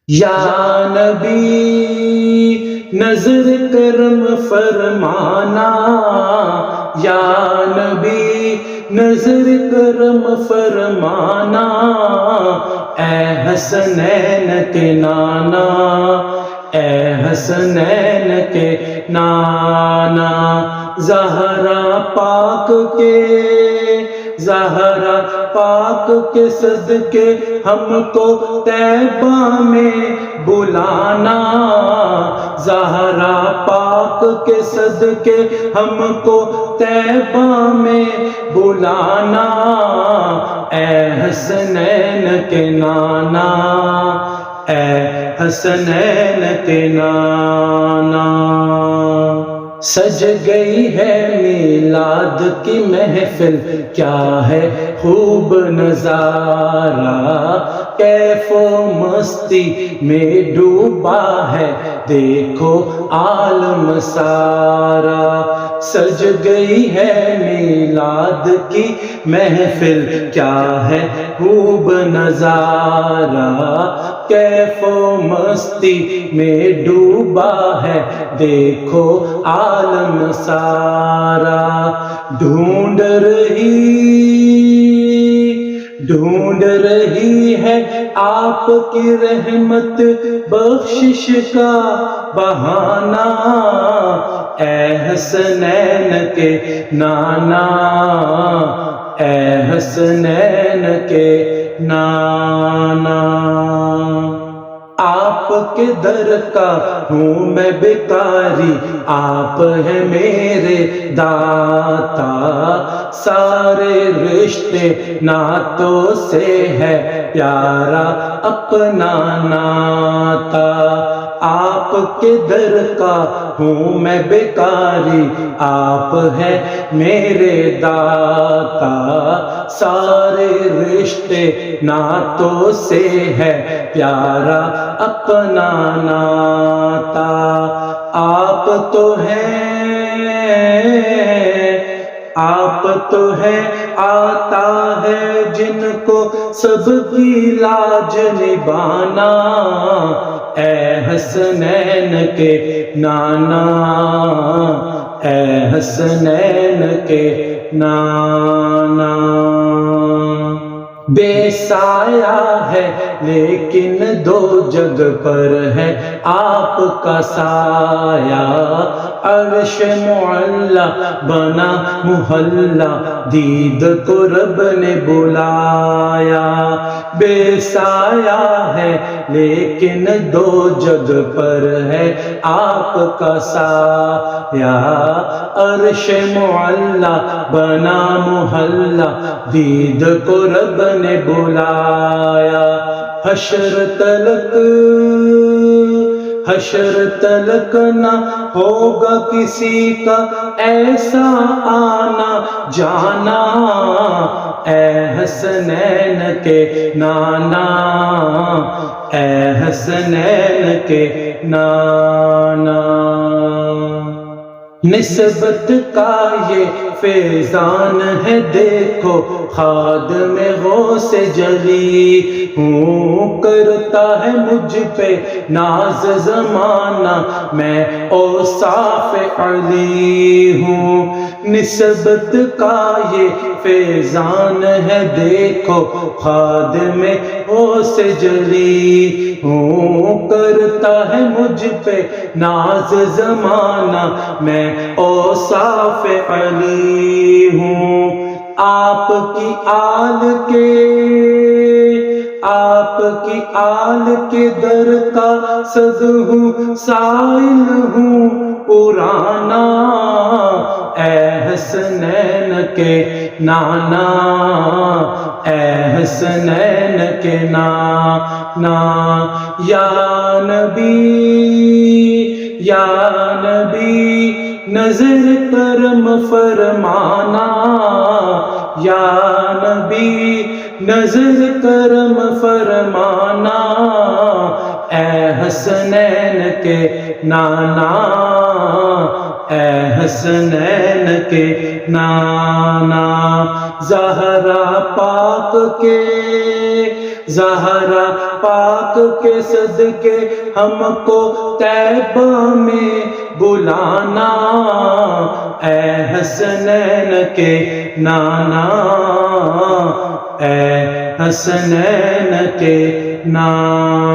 یا نبی نظر کرم فرمانا، یا نبی نظر کرم فرمانا، اے حسنین کے نانا، اے حسنین کے نانا، زہرا پاک کے صدقے ہم کو طیبہ میں بلانا، زہرا پاک کے صدقے ہم کو طیبہ میں بلانا، اے حسنین کے نانا، اے حسنین کے نانا۔ سج گئی ہے میلاد کی محفل، کیا ہے خوب نظارہ، کیف و مستی میں ڈوبا ہے دیکھو عالم سارا۔ سج گئی ہے میلاد کی محفل، کیا ہے خوب نظارہ، کیف و مستی میں ڈوبا ہے دیکھو عالم سارا۔ ڈھونڈ رہی ہے آپ کی رحمت بخشش کا بہانہ، اے حسنین کے نانا، اے حسنین کے نانا۔ آپ کے در کا ہوں میں بھکاری، آپ ہیں میرے داتا، سارے رشتے ناتوں سے ہے پیارا اپنا ناتا۔ آپ کے در کا ہوں میں بھکاری، آپ ہیں میرے داتا، سارے رشتے ناتوں سے ہے پیارا اپنا ناتا۔ آپ تو ہے آتا ہے جن کو سب کی لاج نبھانا، اے حسنین کے نانا، اے حسنین کے نانا۔ بے سایہ ہے لیکن دو جگ پر ہے آپ کا سایہ، عرش معلا بنا محلہ دید کو رب نے بلایا۔ بے سایہ ہے لیکن دو جگ پر ہے آپ کا سایہ، عرش معلا بنا محلہ دید کو رب نے بلایا۔ حشر تلک نہ ہوگا کسی کا ایسا آنا جانا، اے حسنین کے نانا، اے حسنین کے نانا۔ نسبت کا یہ فیضان ہے دیکھو خادم غوث جلی، ہوں کرتا ہے مجھ پہ ناز زمانہ میں اوصاف علی ہوں۔ نسبت کا یہ فیضان ہے دیکھو خادم غوث جلی، ہوں کرتا ہے مجھ پہ ناز زمانہ میں اوصاف علی ہوں۔ آپ کی آل کے در کا صد ہوں، سائل ہوں پرانا، اے حسنین کے نانا، اے حسنین کے نانا۔ یا نبی نظر کرم فرمانا، یا نبی نظر کرم فرمانا، اے حسنین کے نانا، اے حسنین کے نانا۔ زہرا پاک کے زہرا پاک کے صدقے ہم کو طیبہ میں بلانا، اے حسنین کے نانا، اے حسنین کے نانا۔